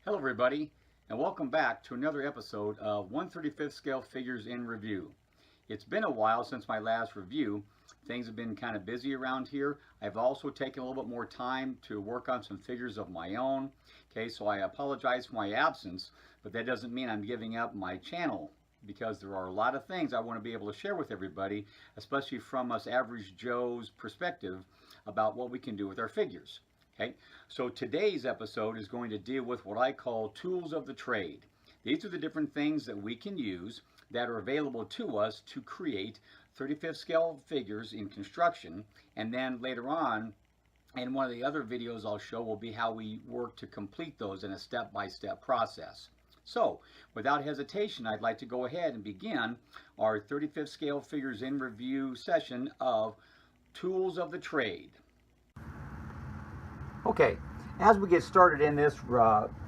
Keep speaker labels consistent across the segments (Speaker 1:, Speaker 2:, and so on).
Speaker 1: Hello everybody, and welcome back to another episode of 1/35th Scale Figures in Review. It's been a while since my last review. Things have been kind of busy around here. I've also taken a little bit more time to work on some figures of my own. Okay, so I apologize for my absence, but that doesn't mean I'm giving up my channel, because there are a lot of things I want to be able to share with everybody, especially from us average Joe's perspective about what we can do with our figures. Okay, so today's episode is going to deal with what I call tools of the trade. These are the different things that we can use that are available to us to create 35th scale figures in construction, and then later on in one of the other videos I'll show will be how we work to complete those in a step-by-step process. So without hesitation, I'd like to go ahead and begin our 35th scale figures in review session of tools of the trade. Okay, as we get started in this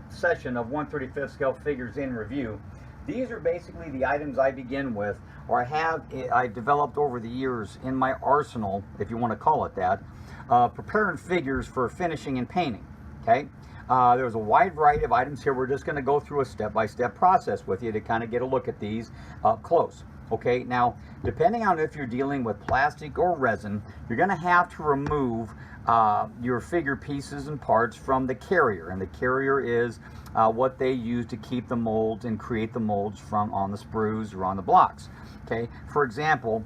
Speaker 1: session of 1/35th scale figures in review, these are basically the items I begin with, or I developed over the years in my arsenal, if you want to call it that, preparing figures for finishing and painting. Okay, there's a wide variety of items here. We're just going to go through a step-by-step process with you to kind of get a look at these up close. Okay, now depending on if you're dealing with plastic or resin, you're going to have to remove your figure pieces and parts from the carrier, and the carrier is what they use to keep the molds and create the molds from on the sprues or on the blocks. Okay, for example,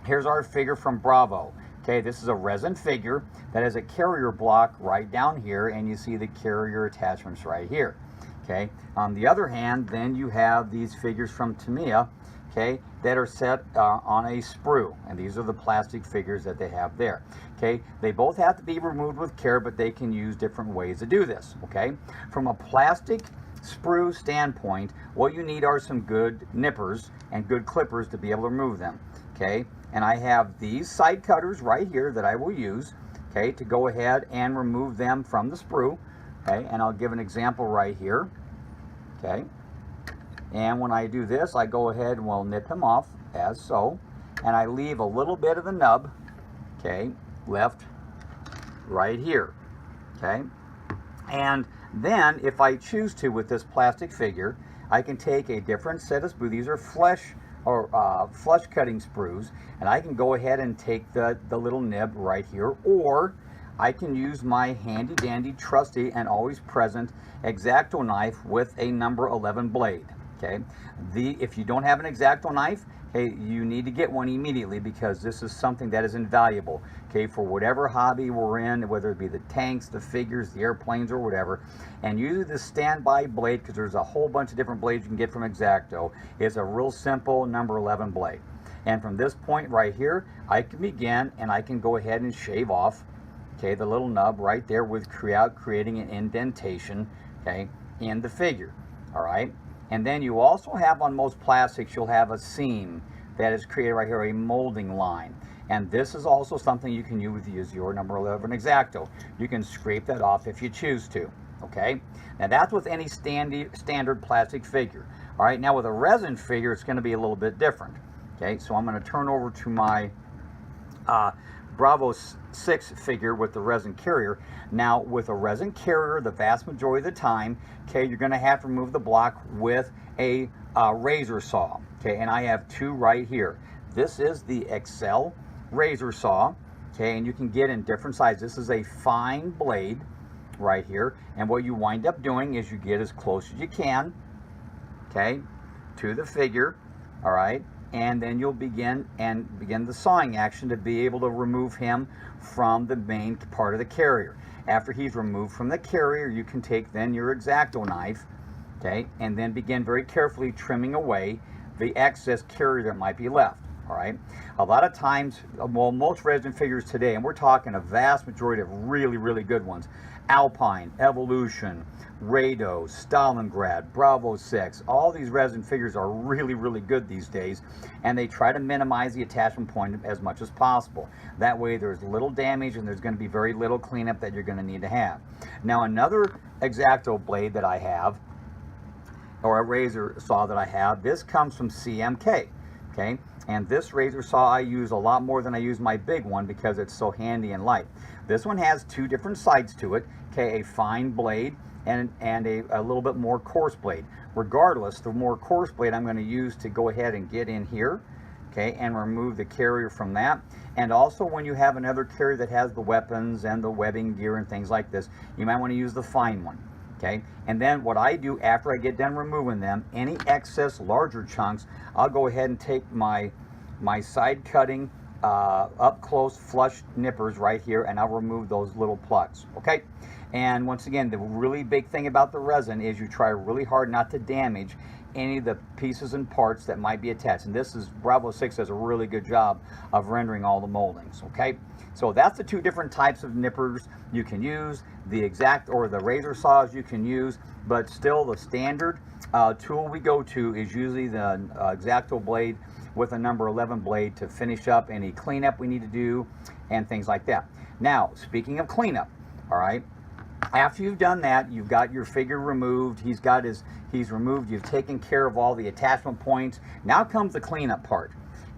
Speaker 1: here's our figure from Bravo. Okay, this is a resin figure that has a carrier block right down here, and you see the carrier attachments right here. Okay, on the other hand, then you have these figures from Tamiya, okay, that are set on a sprue, and these are the plastic figures that they have there. Okay, they both have to be removed with care, but they can use different ways to do this. Okay, from a plastic sprue standpoint, what you need are some good nippers and good clippers to be able to remove them. Okay, and I have these side cutters right here that I will use, okay, to go ahead and remove them from the sprue. Okay, and I'll give an example right here. Okay, and when I do this, I go ahead and will nip him off as so, and I leave a little bit of the nub, okay, left right here. Okay, and then if I choose to, with this plastic figure, I can take a different set of sprues. These are flush cutting sprues, and I can go ahead and take the little nib right here, or I can use my handy dandy trusty and always present X-Acto knife with a number 11 blade. Okay, if you don't have an X-Acto knife, hey, you need to get one immediately, because this is something that is invaluable, okay, for whatever hobby we're in, whether it be the tanks, the figures, the airplanes, or whatever. And usually the standby blade, because there's a whole bunch of different blades you can get from X-Acto, is a real simple number 11 blade. And from this point right here, I can begin, and I can go ahead and shave off, okay, the little nub right there with creating an indentation, okay, in the figure. All right. And then you also have, on most plastics, you'll have a seam that is created right here, a molding line. And this is also something you can use your number 11 X-Acto. You can scrape that off if you choose to. Okay? Now that's with any standard plastic figure. All right, now with a resin figure, it's going to be a little bit different. Okay, so I'm going to turn over to my Bravo 6 figure with the resin carrier. Now with a resin carrier, the vast majority of the time, okay, you're going to have to remove the block with a razor saw. Okay, and I have two right here. This is the Excel razor saw, okay, and you can get in different sizes. This is a fine blade right here, and what you wind up doing is you get as close as you can, okay, to the figure. All right, and then you'll begin the sawing action to be able to remove him from the main part of the carrier. After he's removed from the carrier, you can take then your X-Acto knife, okay, and then begin very carefully trimming away the excess carrier that might be left. All right, a lot of times, well, most resin figures today, and we're talking a vast majority of really good ones, Alpine, Evolution, Rado, Stalingrad, Bravo 6, all these resin figures are really good these days, and they try to minimize the attachment point as much as possible. That way there's little damage, and there's going to be very little cleanup that you're going to need to have. Now another X-Acto blade that I have, or a razor saw that I have, this comes from CMK, okay, and this razor saw I use a lot more than I use my big one because it's so handy and light. This one has two different sides to it, okay, a fine blade and a little bit more coarse blade. Regardless, the more coarse blade I'm going to use to go ahead and get in here, okay, and remove the carrier from that. And also when you have another carrier that has the weapons and the webbing gear and things like this, you might want to use the fine one. Okay, and then what I do after I get done removing them, any excess larger chunks, I'll go ahead and take my side cutting up close flush nippers right here, and I'll remove those little plugs. Okay, and once again, the really big thing about the resin is you try really hard not to damage any of the pieces and parts that might be attached. And this is Bravo 6 does a really good job of rendering all the moldings. Okay, so that's the two different types of nippers you can use. The exact or the razor saws you can use, but still the standard tool we go to is usually the X-Acto blade with a number 11 blade to finish up any cleanup we need to do and things like that. Now, speaking of cleanup, all right, after you've done that, you've got your figure removed, he's removed, you've taken care of all the attachment points. Now comes the cleanup part.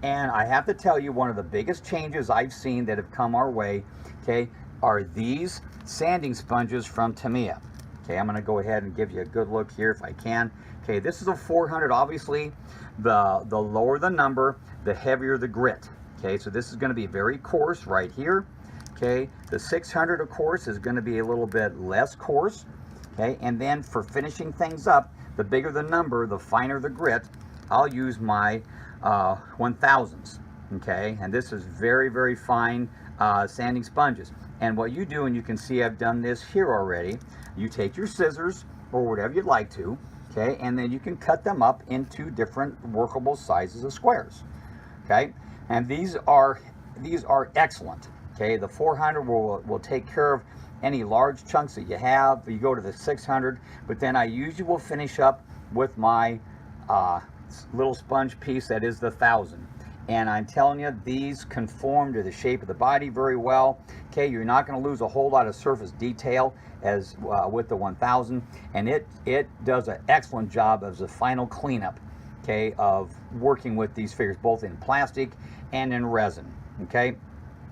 Speaker 1: And I have to tell you, one of the biggest changes I've seen that have come our way, okay, are these sanding sponges from Tamiya. Okay, I'm going to go ahead and give you a good look here if I can. Okay, this is a 400. Obviously, the lower the number, the heavier the grit. Okay, so this is going to be very coarse right here. Okay, the 600, of course, is going to be a little bit less coarse. Okay, and then for finishing things up, the bigger the number, the finer the grit. I'll use my 1000s. Okay, and this is very, very fine sanding sponges. And what you do, and you can see I've done this here already, you take your scissors or whatever you'd like to, okay, and then you can cut them up into different workable sizes of squares. Okay, and these are excellent. Okay, the 400 will take care of any large chunks that you have. You go to the 600, but then I usually will finish up with my little sponge piece that is the 1000. And I'm telling you, these conform to the shape of the body very well. Okay, you're not going to lose a whole lot of surface detail as with the 1000, and it does an excellent job as a final cleanup, okay, of working with these figures both in plastic and in resin. Okay,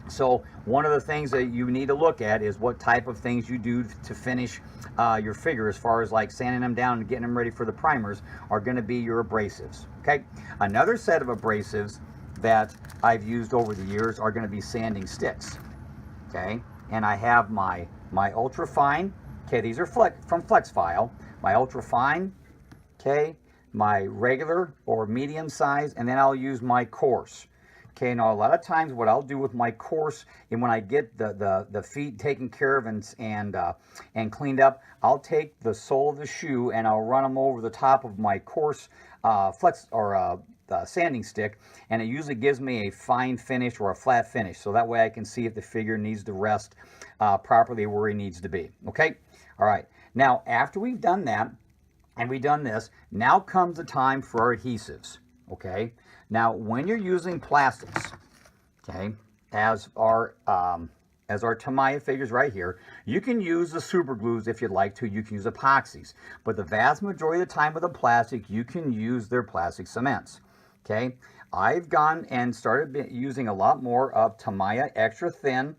Speaker 1: so one of the things that you need to look at is what type of things you do to finish your figure, as far as like sanding them down and getting them ready for the primers, are going to be your abrasives. Okay, another set of abrasives that I've used over the years are going to be sanding sticks. Okay, and I have my ultra fine. Okay, these are from Flexfile. My ultra fine. Okay, my regular or medium size, and then I'll use my coarse. Okay, now a lot of times what I'll do with my coarse, and when I get the feet taken care of and cleaned up, I'll take the sole of the shoe and I'll run them over the top of my coarse sanding stick, and it usually gives me a fine finish or a flat finish, so that way I can see if the figure needs to rest properly where he needs to be. Okay, all right, now after we've done that and we've done this, now comes the time for our adhesives. Okay, now when you're using plastics, okay, as our Tamiya figures right here, you can use the super glues if you'd like to. You can use epoxies, but the vast majority of the time with the plastic, you can use their plastic cements. Okay, I've gone and started using a lot more of Tamiya extra thin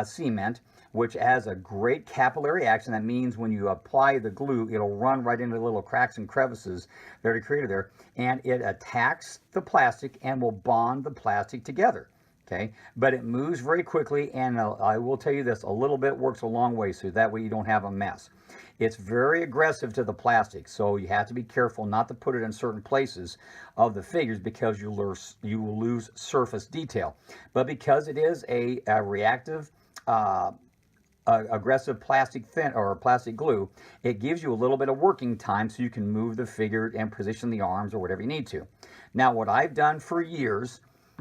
Speaker 1: cement, which has a great capillary action. That means when you apply the glue, it'll run right into the little cracks and crevices that are created there, and it attacks the plastic and will bond the plastic together. Okay, but it moves very quickly, and I will tell you this, a little bit works a long way, so that way you don't have a mess. It's very aggressive to the plastic, so you have to be careful not to put it in certain places of the figures because you will lose surface detail. But because it is a reactive aggressive plastic thin or plastic glue, it gives you a little bit of working time so you can move the figure and position the arms or whatever you need to. Now, what I've done for years,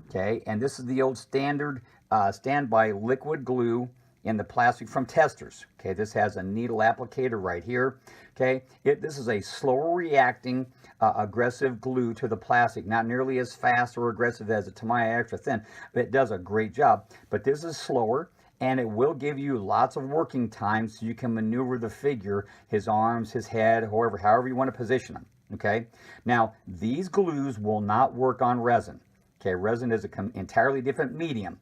Speaker 1: okay, and this is the old standard standby liquid glue in the plastic from Testors. Okay, this has a needle applicator right here. Okay, this is a slower reacting aggressive glue to the plastic, not nearly as fast or aggressive as a Tamiya extra thin, but it does a great job. But this is slower, and it will give you lots of working time so you can maneuver the figure, his arms, his head, however you want to position him. Okay, now these glues will not work on resin. Okay, resin is an entirely different medium.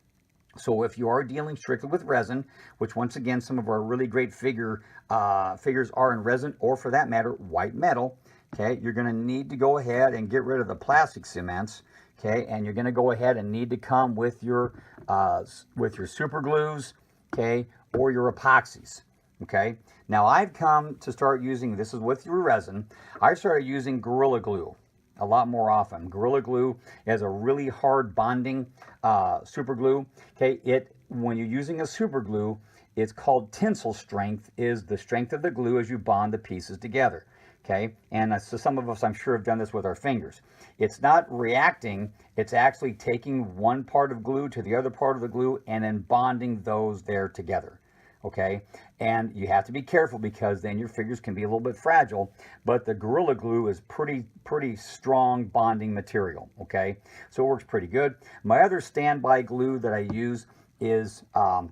Speaker 1: So if you are dealing strictly with resin, which once again, some of our really great figures are in resin, or for that matter, white metal, okay, you're going to need to go ahead and get rid of the plastic cements, okay, and you're going to go ahead and need to come with your super glues, okay, or your epoxies, okay. Now I've come to start using, this is with your resin, I started using Gorilla Glue a lot more often. Gorilla Glue is a really hard bonding super glue. Okay, when you're using a super glue, it's called tensile strength, is the strength of the glue as you bond the pieces together. Okay, and so some of us, I'm sure, have done this with our fingers. It's not reacting, it's actually taking one part of glue to the other part of the glue and then bonding those there together. Okay, and you have to be careful because then your figures can be a little bit fragile, but the Gorilla Glue is pretty strong bonding material. Okay, so it works pretty good. My other standby glue that I use is the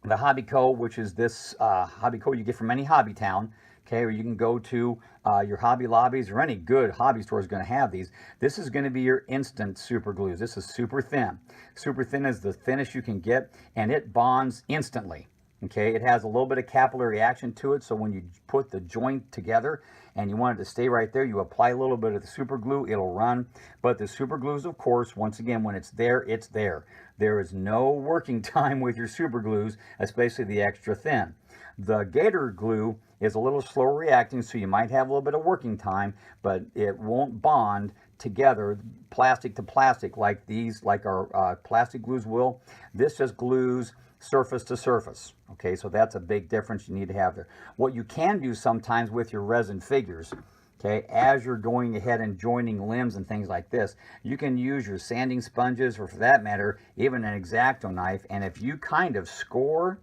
Speaker 1: Hobbyco, which is this Hobbyco you get from any Hobby Town. Okay, or you can go to your Hobby Lobbies, or any good hobby store is going to have these. This is going to be your instant super glues. This is super thin. Super thin is the thinnest you can get, and it bonds instantly. Okay, it has a little bit of capillary action to it, so when you put the joint together and you want it to stay right there, you apply a little bit of the super glue, it'll run. But the super glues, of course, once again, when it's there, it's there. There is no working time with your super glues, especially the extra thin. The Gator glue is a little slower reacting, so you might have a little bit of working time, but it won't bond together plastic to plastic like these, like our plastic glues will. This just glues surface to surface. Okay, so that's a big difference you need to have there. What you can do sometimes with your resin figures, okay, as you're going ahead and joining limbs and things like this, you can use your sanding sponges, or for that matter, even an X-Acto knife, and if you kind of score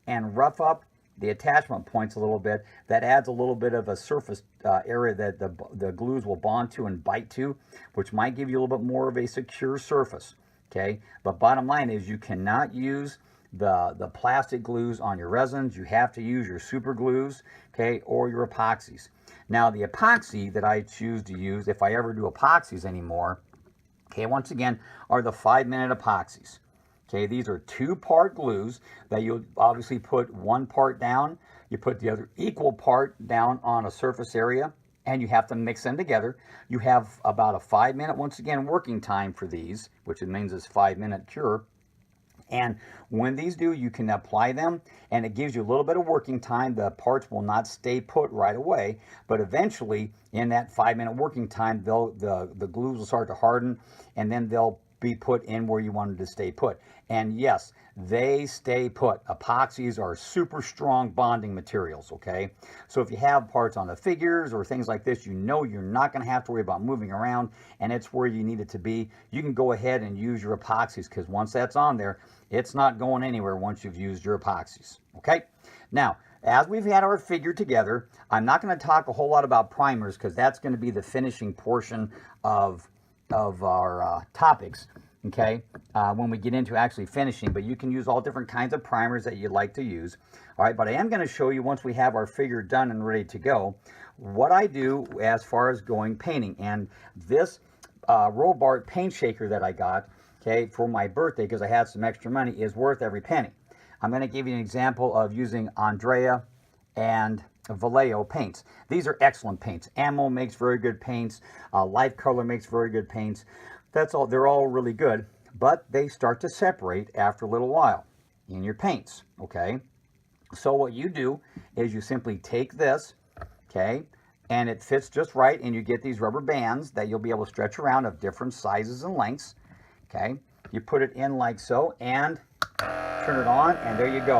Speaker 1: and rough up the attachment points a little bit, that adds a little bit of a surface area that the glues will bond to and bite to, which might give you a little bit more of a secure surface. Okay, but bottom line is you cannot use the plastic glues on your resins. You have to use your super glues, okay, or your epoxies. Now the epoxy that I choose to use, if I ever do epoxies anymore, okay, once again, are the 5-minute epoxies. Okay, these are 2-part glues that you'll obviously put one part down, you put the other equal part down on a surface area, and you have to mix them together. You have about a 5-minute, once again, working time for these, which it means it's 5-minute cure. And when these do, you can apply them, and it gives you a little bit of working time. The parts will not stay put right away, but eventually in that 5-minute working time, the glues will start to harden, and then they'll be put in where you wanted to stay put. And yes, they stay put. Epoxies are super strong bonding materials, okay? So if you have parts on the figures or things like this, you know you're not going to have to worry about moving around, and it's where you need it to be. You can go ahead and use your epoxies, because once that's on there, it's not going anywhere once you've used your epoxies, okay? Now, as we've had our figure together, I'm not going to talk a whole lot about primers, because that's going to be the finishing portion of our topics, okay, when we get into actually finishing. But you can use all different kinds of primers that you'd like to use. All right, but I am going to show you, once we have our figure done and ready to go, what I do as far as going painting. And this Robart paint shaker that I got, okay, for my birthday, because I had some extra money, is worth every penny. I'm going to give you an example of using Andrea and Vallejo paints. These are excellent paints. Ammo makes very good paints. Life Color makes very good paints. That's all. They're all really good, but they start to separate after a little while in your paints, okay? So what you do is you simply take this, okay, and it fits just right, and you get these rubber bands that you'll be able to stretch around of different sizes and lengths, okay? You put it in like so, and turn it on, and there you go.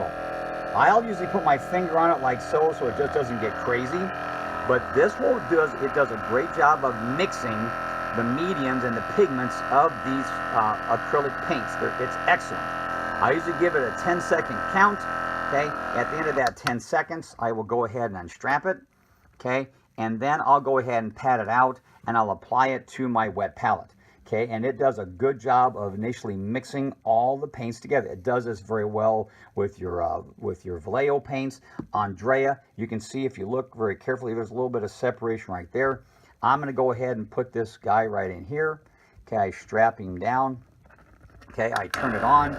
Speaker 1: I'll usually put my finger on it like so it just doesn't get crazy, but this does a great job of mixing the mediums and the pigments of these acrylic paints. It's excellent. I usually give it a 10-second count, okay? At the end of that 10 seconds, I will go ahead and unstrap it, okay? And then I'll go ahead and pat it out, and I'll apply it to my wet palette. Okay, and it does a good job of initially mixing all the paints together. It does this very well with your Vallejo paints. Andrea, you can see if you look very carefully, there's a little bit of separation right there. I'm going to go ahead and put this guy right in here. Okay, I strap him down. Okay, I turn it on.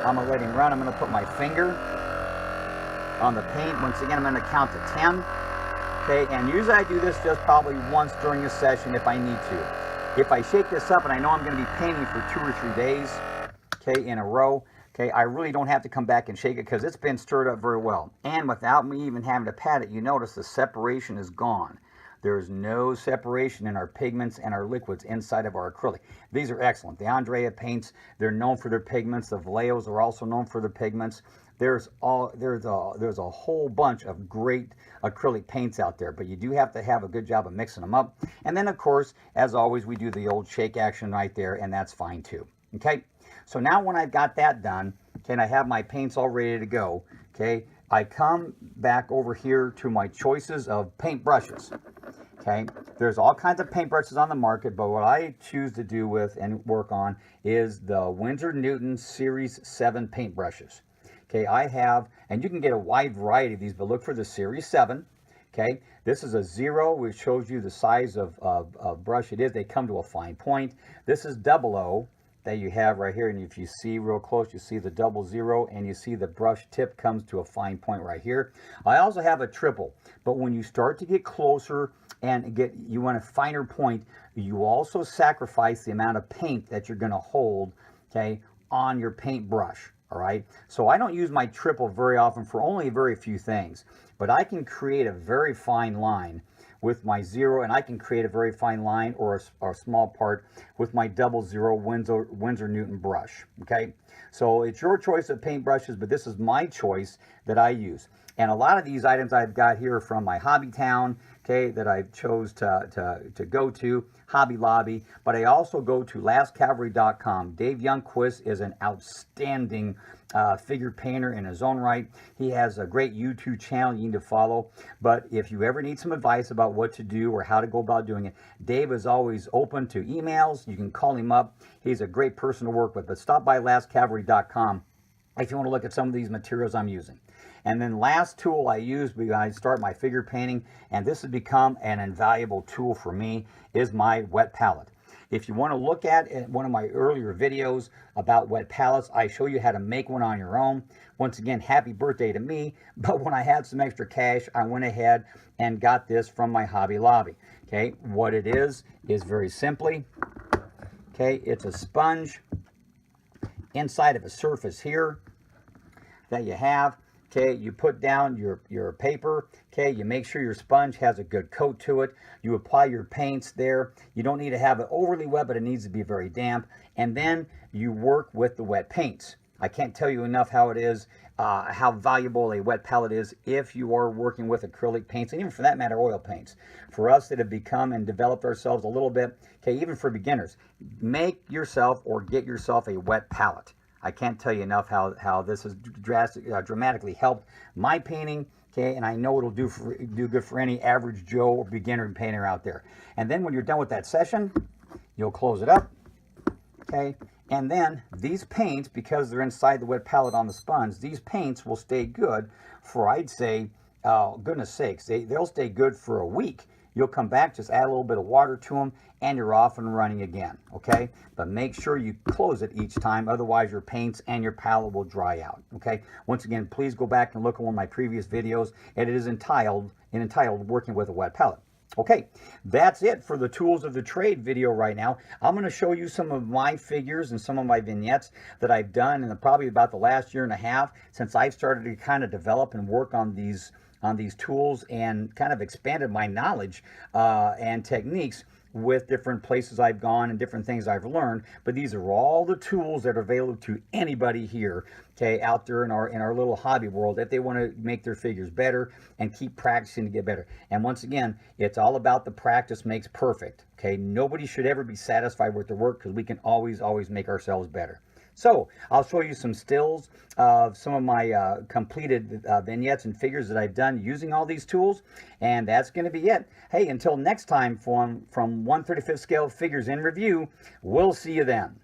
Speaker 1: I'm going to let him run. I'm going to put my finger on the paint. Once again, I'm going to count to 10. Okay, and usually I do this just probably once during a session if I need to. If I shake this up and I know I'm going to be painting for 2 or 3 days, okay, in a row, okay, I really don't have to come back and shake it because it's been stirred up very well. And without me even having to pat it, you notice the separation is gone. There's no separation in our pigments and our liquids inside of our acrylic. These are excellent. The Andrea paints, they're known for their pigments. The Vallejos are also known for their pigments. There's a whole bunch of great acrylic paints out there, but you do have to have a good job of mixing them up. And then, of course, as always, we do the old shake action right there, and that's fine too. Okay, so now when I've got that done, okay, and I have my paints all ready to go, okay, I come back over here to my choices of paint brushes. Okay, there's all kinds of paint brushes on the market, but what I choose to do with and work on is the Winsor Newton Series 7 paint brushes. Okay, I have, and you can get a wide variety of these, but look for the Series 7. Okay, this is a 0, which shows you the size of brush it is. They come to a fine point. This is 00 that you have right here, and if you see real close, you see the 00, and you see the brush tip comes to a fine point right here. I also have a triple, but when you start to get closer and you want a finer point, you also sacrifice the amount of paint that you're going to hold, okay, on your paintbrush. All right, so I don't use my triple very often for only very few things, but I can create a very fine line with my 0, and I can create a very fine line or a small part with my 00 Winsor Newton brush. Okay, so it's your choice of paint brushes, but this is my choice that I use. And a lot of these items I've got here from my Hobby Town, okay, that I chose to go to, Hobby Lobby, but I also go to lastcavalry.com. Dave Youngquist is an outstanding figure painter in his own right. He has a great YouTube channel you need to follow, but if you ever need some advice about what to do or how to go about doing it, Dave is always open to emails. You can call him up. He's a great person to work with, but stop by lastcavalry.com if you want to look at some of these materials I'm using. And then last tool I use when I start my figure painting, and this has become an invaluable tool for me, is my wet palette. If you want to look at one of my earlier videos about wet palettes, I show you how to make one on your own. Once again, happy birthday to me, but when I had some extra cash, I went ahead and got this from my Hobby Lobby. Okay, what it is very simply, okay, it's a sponge inside of a surface here that you have. Okay, you put down your paper. Okay, you make sure your sponge has a good coat to it. You apply your paints there. You don't need to have it overly wet, but it needs to be very damp. And then you work with the wet paints. I can't tell you enough how it is, how valuable a wet palette is if you are working with acrylic paints, and even for that matter, oil paints. For us that have become and developed ourselves a little bit, okay, even for beginners, make yourself or get yourself a wet palette. I can't tell you enough how this has dramatically helped my painting, okay, and I know it'll do good for any average Joe or beginner painter out there. And then when you're done with that session, you'll close it up, okay, and then these paints, because they're inside the wet palette on the sponge, these paints will stay good for, I'd say, goodness sakes, they'll stay good for a week. You'll come back, just add a little bit of water to them, and you're off and running again, okay? But make sure you close it each time, otherwise your paints and your palette will dry out, okay? Once again, please go back and look at one of my previous videos, and it is entitled Working with a Wet Palette. Okay, that's it for the Tools of the Trade video right now. I'm going to show you some of my figures and some of my vignettes that I've done in probably about the last year and a half since I've started to kind of develop and work on these tools and kind of expanded my knowledge and techniques with different places I've gone and different things I've learned. But these are all the tools that are available to anybody here, okay, out there in our little hobby world, if they want to make their figures better and keep practicing to get better. And once again, it's all about the practice makes perfect, okay? Nobody should ever be satisfied with their work because we can always make ourselves better. So I'll show you some stills of some of my completed vignettes and figures that I've done using all these tools, and that's going to be it. Hey, until next time from 1/35 scale figures in review, we'll see you then.